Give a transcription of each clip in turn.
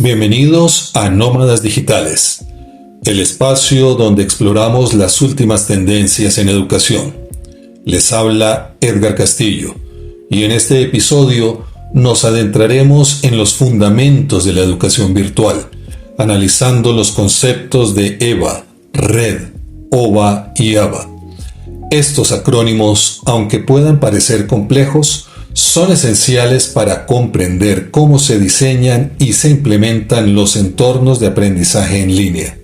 Bienvenidos a Nómadas Digitales, el espacio donde exploramos las últimas tendencias en educación. Les habla Edgar Castillo y en este episodio nos adentraremos en los fundamentos de la educación virtual, analizando los conceptos de EVA, Red, OVA y AVA. Estos acrónimos, aunque puedan parecer complejos, son esenciales para comprender cómo se diseñan y se implementan los entornos de aprendizaje en línea.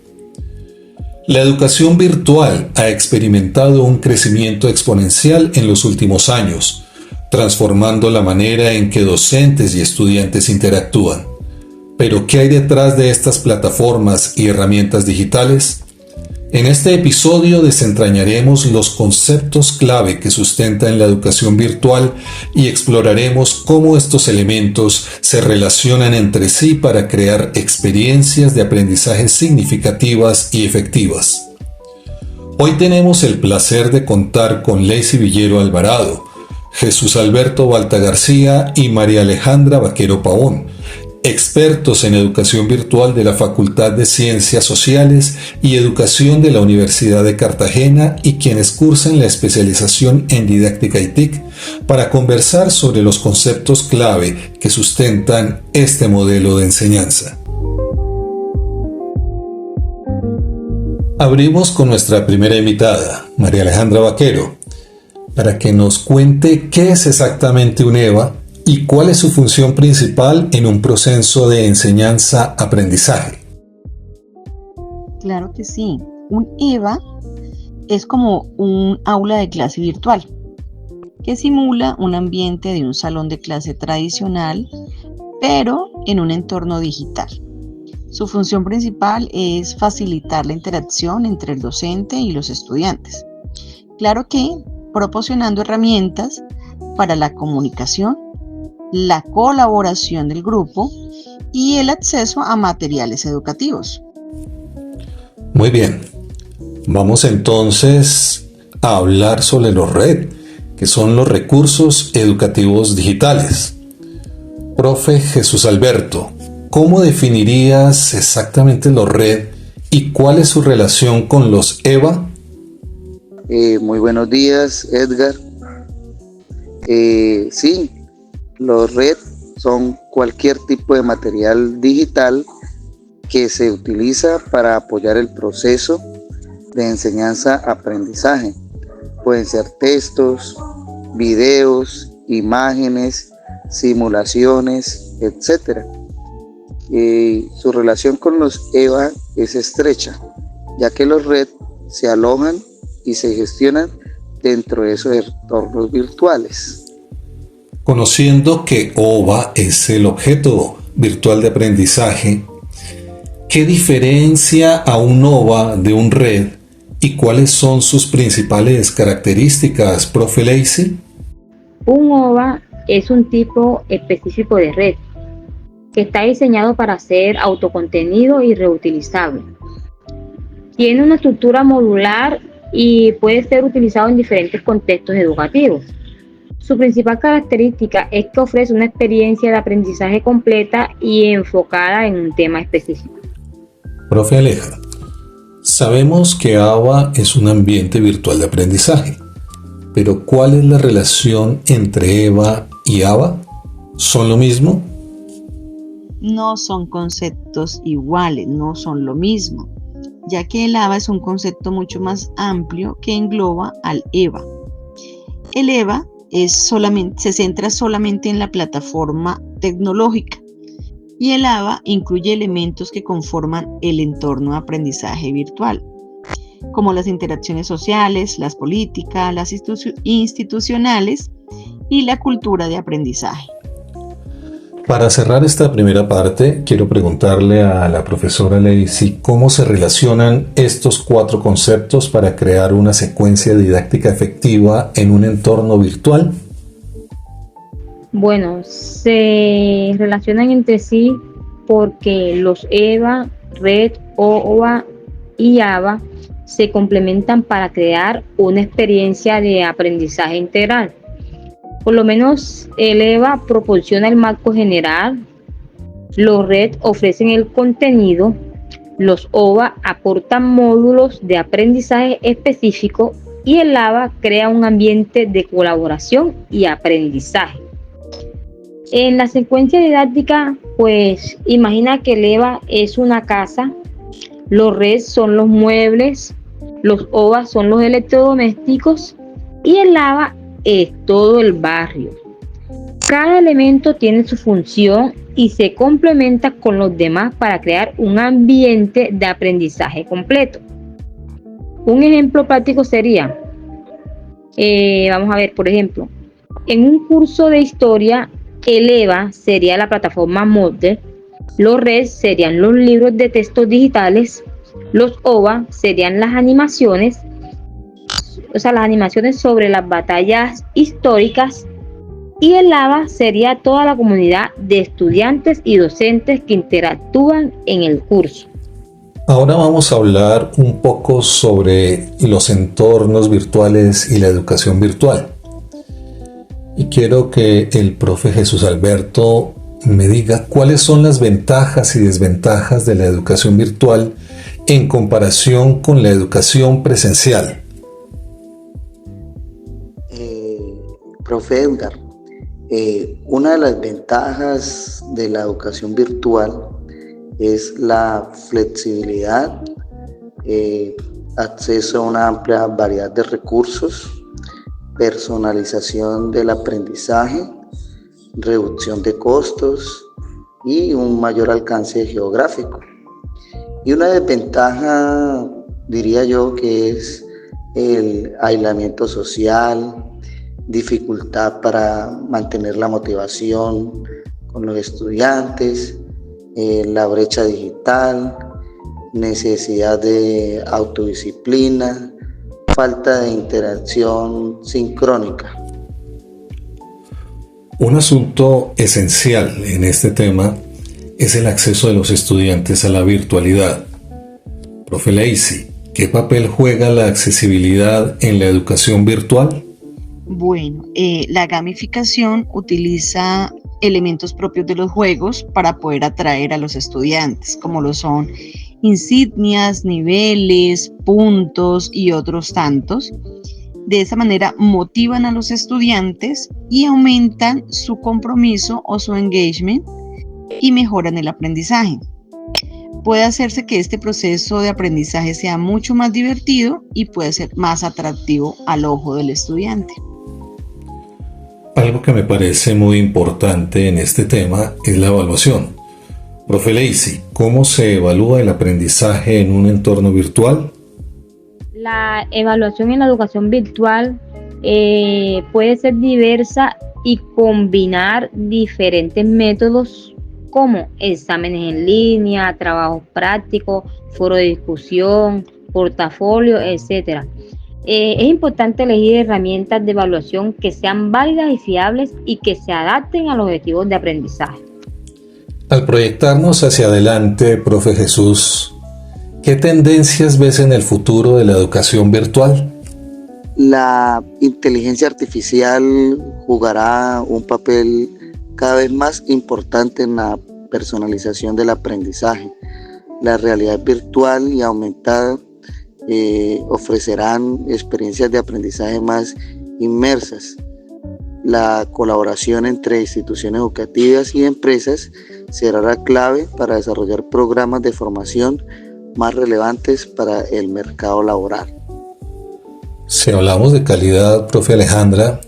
La educación virtual ha experimentado un crecimiento exponencial en los últimos años, transformando la manera en que docentes y estudiantes interactúan. Pero, ¿qué hay detrás de estas plataformas y herramientas digitales? En este episodio desentrañaremos los conceptos clave que sustentan la educación virtual y exploraremos cómo estos elementos se relacionan entre sí para crear experiencias de aprendizaje significativas y efectivas. Hoy tenemos el placer de contar con Lacey Villero Alvarado, Jesús Alberto Balta García y María Alejandra Vaquero Pavón, expertos en educación virtual de la Facultad de Ciencias Sociales y Educación de la Universidad de Cartagena y quienes cursan la especialización en didáctica y TIC para conversar sobre los conceptos clave que sustentan este modelo de enseñanza. Abrimos con nuestra primera invitada, María Alejandra Vaquero, para que nos cuente qué es exactamente un EVA y cuál es su función principal en un proceso de enseñanza-aprendizaje. Claro que sí. Un EVA es como un aula de clase virtual que simula un ambiente de un salón de clase tradicional, pero en un entorno digital. Su función principal es facilitar la interacción entre el docente y los estudiantes. Claro que proporcionando herramientas para la comunicación, la colaboración del grupo y el acceso a materiales educativos. Muy bien, vamos entonces a hablar sobre los RED, que son los recursos educativos digitales. Profe Jesús Alberto, ¿cómo definirías exactamente los RED y cuál es su relación con los EVA? Muy buenos días, Edgar. Sí. Los RED son cualquier tipo de material digital que se utiliza para apoyar el proceso de enseñanza-aprendizaje. Pueden ser textos, videos, imágenes, simulaciones, etc. Su relación con los EVA es estrecha, ya que los RED se alojan y se gestionan dentro de esos entornos virtuales. Conociendo que OVA es el objeto virtual de aprendizaje, ¿qué diferencia a un OVA de un RED y cuáles son sus principales características, profe Lacey? Un OVA es un tipo específico de red que está diseñado para ser autocontenido y reutilizable. Tiene una estructura modular y puede ser utilizado en diferentes contextos educativos. Su principal característica es que ofrece una experiencia de aprendizaje completa y enfocada en un tema específico. Profe Aleja, sabemos que AVA es un ambiente virtual de aprendizaje, pero ¿cuál es la relación entre EVA y AVA? ¿Son lo mismo? No son conceptos iguales, no son lo mismo, ya que el AVA es un concepto mucho más amplio que engloba al EVA. El EVA se centra solamente en la plataforma tecnológica y el AVA incluye elementos que conforman el entorno de aprendizaje virtual, como las interacciones sociales, las políticas, las institucionales y la cultura de aprendizaje. Para cerrar esta primera parte, quiero preguntarle a la profesora Lacey cómo se relacionan estos 4 conceptos para crear una secuencia didáctica efectiva en un entorno virtual. Bueno, se relacionan entre sí porque los EVA, RED, OVA y AVA se complementan para crear una experiencia de aprendizaje integral. Por lo menos el EVA proporciona el marco general, Los RED ofrecen el contenido, los OVA aportan módulos de aprendizaje específico y el AVA crea un ambiente de colaboración y aprendizaje. En la secuencia didáctica, pues imagina que el EVA es una casa, los RED son los muebles, los OVA son los electrodomésticos y el AVA es todo el barrio. Cada elemento tiene su función y se complementa con los demás para crear un ambiente de aprendizaje completo. Un ejemplo práctico sería, vamos a ver, por ejemplo, en un curso de historia, el EVA sería la plataforma Moodle, los RED serían los libros de texto digitales, los OVA serían las animaciones, las animaciones sobre las batallas históricas, y el AVA sería toda la comunidad de estudiantes y docentes que interactúan en el curso. Ahora vamos a hablar un poco sobre los entornos virtuales y la educación virtual. Y quiero que el profe Jesús Alberto me diga cuáles son las ventajas y desventajas de la educación virtual en comparación con la educación presencial. Profe Edgar, una de las ventajas de la educación virtual es la flexibilidad, acceso a una amplia variedad de recursos, personalización del aprendizaje, reducción de costos y un mayor alcance geográfico. Y una desventaja, diría yo, que es el aislamiento social, dificultad para mantener la motivación con los estudiantes, la brecha digital, necesidad de autodisciplina, falta de interacción sincrónica. Un asunto esencial en este tema es el acceso de los estudiantes a la virtualidad. Profe Lacey, ¿qué papel juega la accesibilidad en la educación virtual? Bueno, la gamificación utiliza elementos propios de los juegos para poder atraer a los estudiantes, como lo son insignias, niveles, puntos y otros tantos. De esa manera motivan a los estudiantes y aumentan su compromiso o su engagement y mejoran el aprendizaje. Puede hacerse que este proceso de aprendizaje sea mucho más divertido y puede ser más atractivo al ojo del estudiante. Algo que me parece muy importante en este tema es la evaluación. Profe Lacey, ¿cómo se evalúa el aprendizaje en un entorno virtual? La evaluación en la educación virtual puede ser diversa y combinar diferentes métodos como exámenes en línea, trabajos prácticos, foro de discusión, portafolio, etc. Es importante elegir herramientas de evaluación que sean válidas y fiables y que se adapten a los objetivos de aprendizaje. Al proyectarnos hacia adelante, profe Jesús, ¿qué tendencias ves en el futuro de la educación virtual? La inteligencia artificial jugará un papel cada vez más importante en la personalización del aprendizaje. La realidad virtual y aumentada ofrecerán experiencias de aprendizaje más inmersas. La colaboración entre instituciones educativas y empresas será la clave para desarrollar programas de formación más relevantes para el mercado laboral. Si hablamos de calidad, profe Alejandra,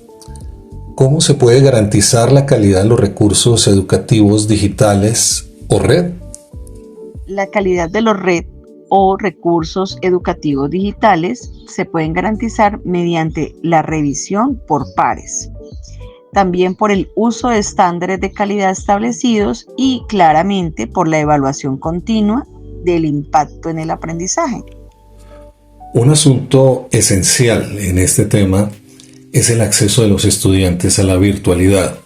¿cómo se puede garantizar la calidad de los recursos educativos digitales o red? La calidad de los red o recursos educativos digitales se pueden garantizar mediante la revisión por pares, también por el uso de estándares de calidad establecidos y claramente por la evaluación continua del impacto en el aprendizaje. Un asunto esencial en este tema es el acceso de los estudiantes a la virtualidad.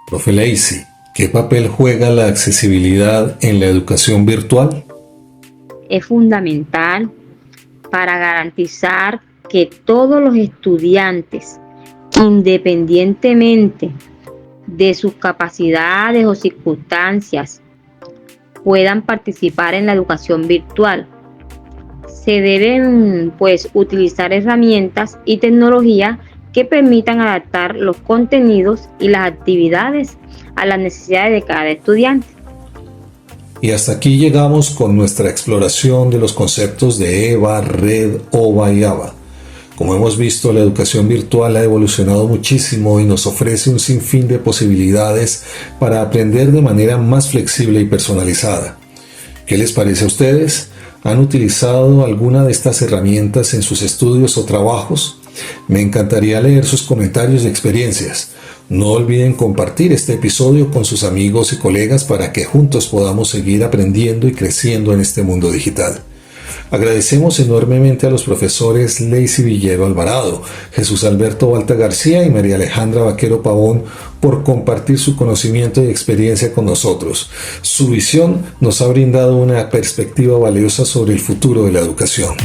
Profe Lacey, ¿qué papel juega la accesibilidad en la educación virtual? Es fundamental para garantizar que todos los estudiantes, independientemente de sus capacidades o circunstancias, puedan participar en la educación virtual. Se deben utilizar herramientas y tecnología que permitan adaptar los contenidos y las actividades a las necesidades de cada estudiante. Y hasta aquí llegamos con nuestra exploración de los conceptos de EVA, Red, OVA y AVA. Como hemos visto, la educación virtual ha evolucionado muchísimo y nos ofrece un sinfín de posibilidades para aprender de manera más flexible y personalizada. ¿Qué les parece a ustedes? ¿Han utilizado alguna de estas herramientas en sus estudios o trabajos? Me encantaría leer sus comentarios y experiencias. No olviden compartir este episodio con sus amigos y colegas para que juntos podamos seguir aprendiendo y creciendo en este mundo digital. Agradecemos enormemente a los profesores Lacey Villero Alvarado, Jesús Alberto Balta García y María Alejandra Vaquero Pavón por compartir su conocimiento y experiencia con nosotros. Su visión nos ha brindado una perspectiva valiosa sobre el futuro de la educación.